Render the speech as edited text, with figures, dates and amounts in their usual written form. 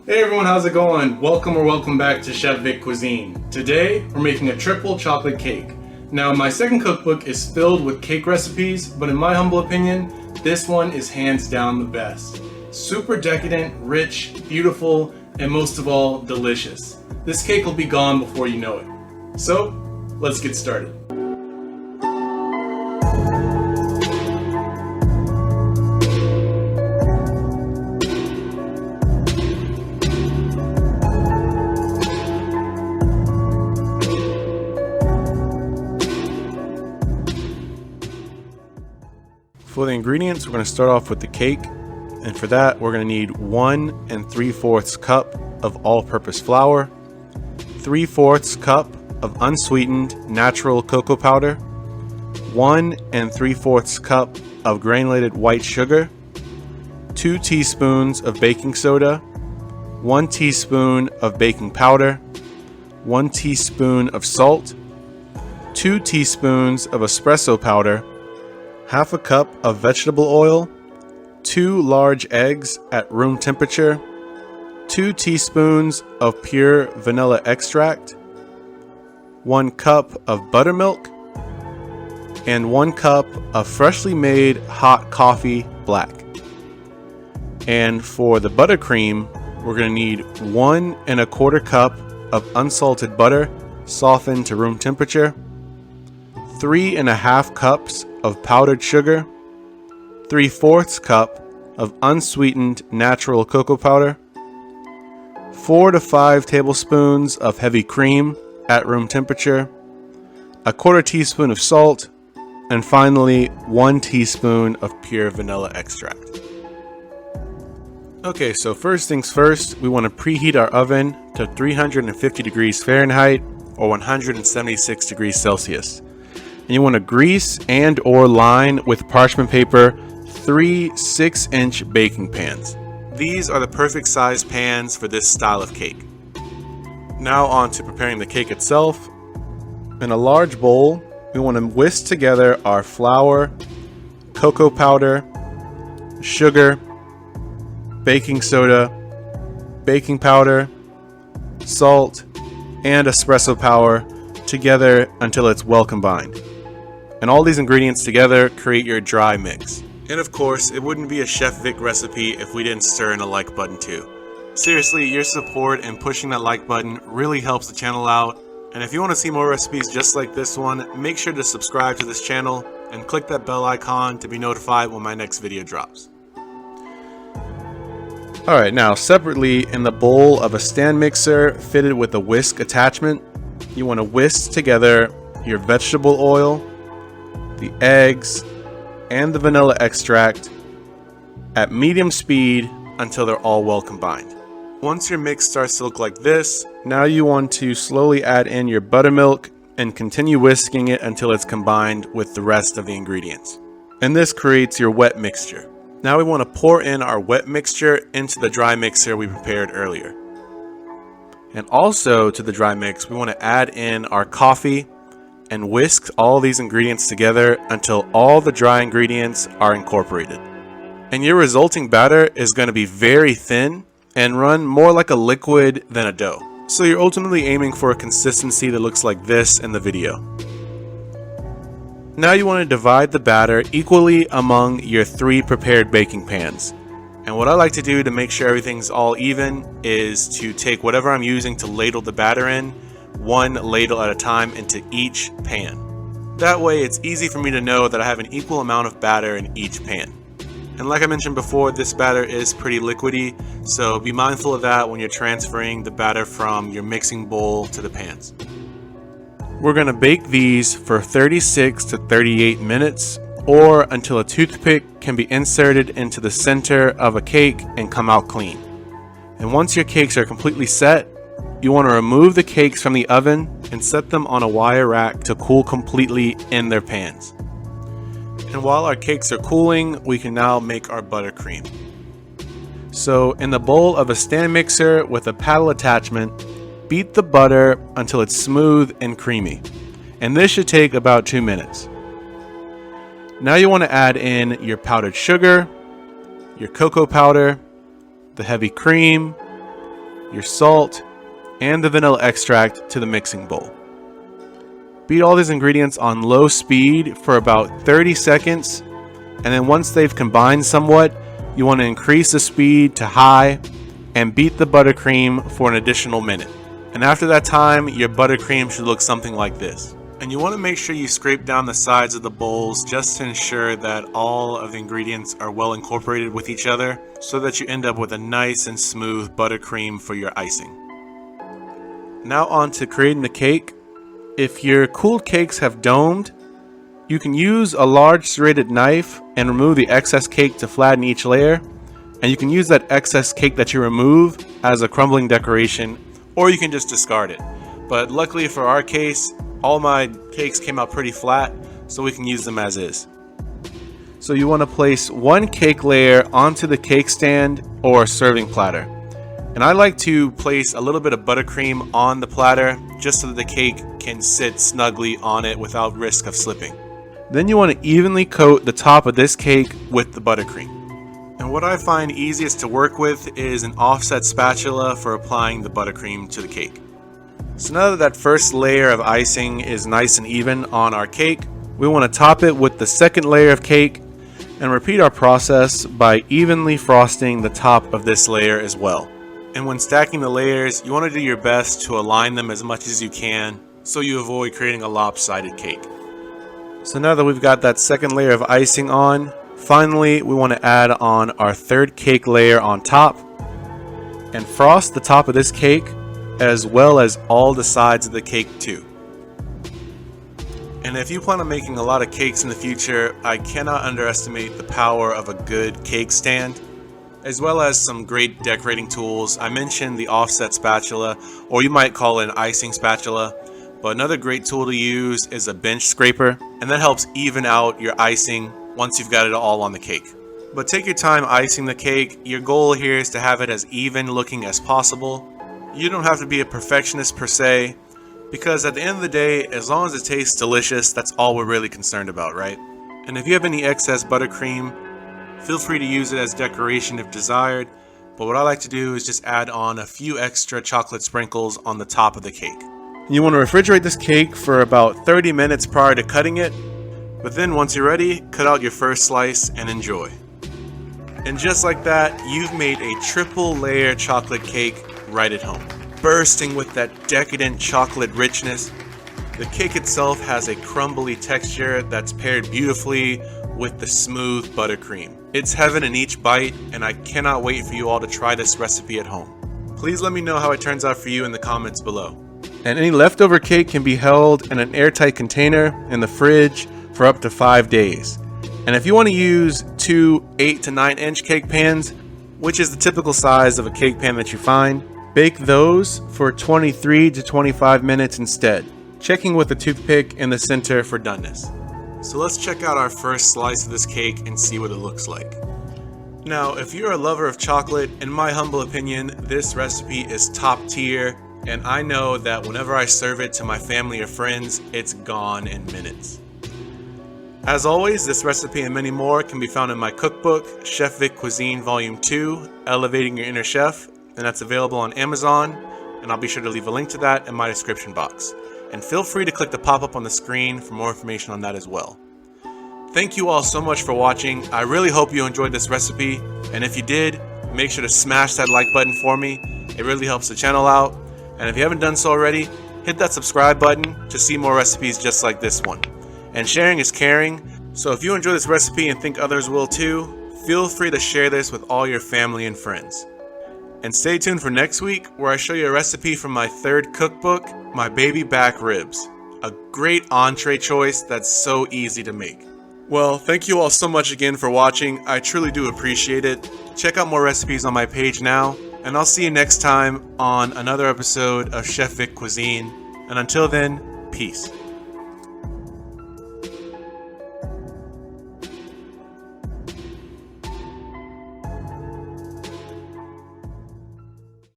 Hey everyone, how's it going? Welcome back to Chef Vic Cuisine. Today, we're making a triple chocolate cake. Now, my second cookbook is filled with cake recipes, but in my humble opinion, this one is hands down the best. Super decadent, rich, beautiful, and most of all, delicious. This cake will be gone before you know it. So, let's get started. For the ingredients, we're going to start off with the cake, and for that we're going to need 1 3/4 cup of all-purpose flour, 3/4 cup of unsweetened natural cocoa powder, 1 3/4 cup of granulated white sugar, 2 teaspoons of baking soda, 1 teaspoon of baking powder, 1 teaspoon of salt, 2 teaspoons of espresso powder, half a cup of vegetable oil, 2 large eggs at room temperature, 2 teaspoons of pure vanilla extract, 1 cup of buttermilk, and 1 cup of freshly made hot coffee black. And for the buttercream, we're going to need 1 1/4 cup of unsalted butter softened to room temperature, 3 1/2 cups of powdered sugar, 3/4 cup of unsweetened natural cocoa powder, 4 to 5 tablespoons of heavy cream at room temperature, 1/4 teaspoon of salt, and finally 1 teaspoon of pure vanilla extract. Okay, so first things first, we want to preheat our oven to 350 degrees Fahrenheit or 176 degrees Celsius. And you want to grease and or line with parchment paper 3 6-inch baking pans. These are the perfect size pans for this style of cake. Now on to preparing the cake itself. In a large bowl, we want to whisk together our flour, cocoa powder, sugar, baking soda, baking powder, salt, and espresso power together until it's well combined. And all these ingredients together create your dry mix. And of course, it wouldn't be a Chef Vic recipe if we didn't stir in a like button too. Seriously, your support and pushing that like button really helps the channel out. And if you want to see more recipes just like this one, make sure to subscribe to this channel and click that bell icon to be notified when my next video drops. Alright, now separately in the bowl of a stand mixer fitted with a whisk attachment, you want to whisk together your vegetable oil, the eggs, and the vanilla extract at medium speed until they're all well combined. Once your mix starts to look like this, now you want to slowly add in your buttermilk and continue whisking it until it's combined with the rest of the ingredients. And this creates your wet mixture. Now we want to pour in our wet mixture into the dry mixer we prepared earlier. And also to the dry mix, we want to add in our coffee and whisk all these ingredients together until all the dry ingredients are incorporated. And your resulting batter is going to be very thin and run more like a liquid than a dough. So you're ultimately aiming for a consistency that looks like this in the video. Now you want to divide the batter equally among your 3 prepared baking pans. And what I like to do to make sure everything's all even is to take whatever I'm using to ladle the batter in, 1 ladle at a time into each pan. That way it's easy for me to know that I have an equal amount of batter in each pan. And like I mentioned before, this batter is pretty liquidy, so be mindful of that when you're transferring the batter from your mixing bowl to the pans. We're going to bake these for 36 to 38 minutes or until a toothpick can be inserted into the center of a cake and come out clean. And once your cakes are completely set, you want to remove the cakes from the oven and set them on a wire rack to cool completely in their pans. And while our cakes are cooling, we can now make our buttercream. So in the bowl of a stand mixer with a paddle attachment, beat the butter until it's smooth and creamy. And this should take about 2 minutes. Now you want to add in your powdered sugar, your cocoa powder, the heavy cream, your salt, and the vanilla extract to the mixing bowl. Beat all these ingredients on low speed for about 30 seconds, and then once they've combined somewhat, you want to increase the speed to high and beat the buttercream for an additional minute. And after that time, your buttercream should look something like this. And you want to make sure you scrape down the sides of the bowls just to ensure that all of the ingredients are well incorporated with each other so that you end up with a nice and smooth buttercream for your icing. Now on to creating the cake. If your cooled cakes have domed, you can use a large serrated knife and remove the excess cake to flatten each layer. And you can use that excess cake that you remove as a crumbling decoration, or you can just discard it. But luckily for our case, all my cakes came out pretty flat, so we can use them as is. So you want to place one cake layer onto the cake stand or serving platter. And I like to place a little bit of buttercream on the platter just so that the cake can sit snugly on it without risk of slipping. Then you want to evenly coat the top of this cake with the buttercream. And what I find easiest to work with is an offset spatula for applying the buttercream to the cake. So now that first layer of icing is nice and even on our cake, we want to top it with the second layer of cake and repeat our process by evenly frosting the top of this layer as well. And when stacking the layers, you want to do your best to align them as much as you can so you avoid creating a lopsided cake. So now that we've got that second layer of icing on, finally we want to add on our third cake layer on top and frost the top of this cake as well as all the sides of the cake too. And if you plan on making a lot of cakes in the future, I cannot underestimate the power of a good cake stand, as well as some great decorating tools. I mentioned the offset spatula, or you might call it an icing spatula, but another great tool to use is a bench scraper, and that helps even out your icing once you've got it all on the cake. But take your time icing the cake. Your goal here is to have it as even looking as possible. You don't have to be a perfectionist per se, because at the end of the day, as long as it tastes delicious, that's all we're really concerned about, right? And if you have any excess buttercream, feel free to use it as decoration if desired, but what I like to do is just add on a few extra chocolate sprinkles on the top of the cake. You want to refrigerate this cake for about 30 minutes prior to cutting it, but then once you're ready, cut out your first slice and enjoy. And just like that, you've made a triple layer chocolate cake right at home, bursting with that decadent chocolate richness. The cake itself has a crumbly texture that's paired beautifully with the smooth buttercream. It's heaven in each bite, and I cannot wait for you all to try this recipe at home. Please let me know how it turns out for you in the comments below. And any leftover cake can be held in an airtight container in the fridge for up to 5 days. And if you want to use two 8 to 9 inch cake pans, which is the typical size of a cake pan that you find, bake those for 23 to 25 minutes instead, checking with a toothpick in the center for doneness. So let's check out our first slice of this cake and see what it looks like. Now, if you're a lover of chocolate, in my humble opinion, this recipe is top tier, and I know that whenever I serve it to my family or friends, it's gone in minutes. As always, this recipe and many more can be found in my cookbook, Chef Vic Cuisine Volume 2, Elevating Your Inner Chef, and that's available on Amazon, and I'll be sure to leave a link to that in my description box. And feel free to click the pop-up on the screen for more information on that as well. Thank you all so much for watching. I really hope you enjoyed this recipe, and if you did, make sure to smash that like button for me. It really helps the channel out. And if you haven't done so already, hit that subscribe button to see more recipes just like this one. And sharing is caring, so if you enjoy this recipe and think others will too, feel free to share this with all your family and friends. And stay tuned for next week, where I show you a recipe from my third cookbook, my baby back ribs. A great entree choice that's so easy to make. Well, thank you all so much again for watching. I truly do appreciate it. Check out more recipes on my page now, and I'll see you next time on another episode of Chef Vic Cuisine. And until then, peace.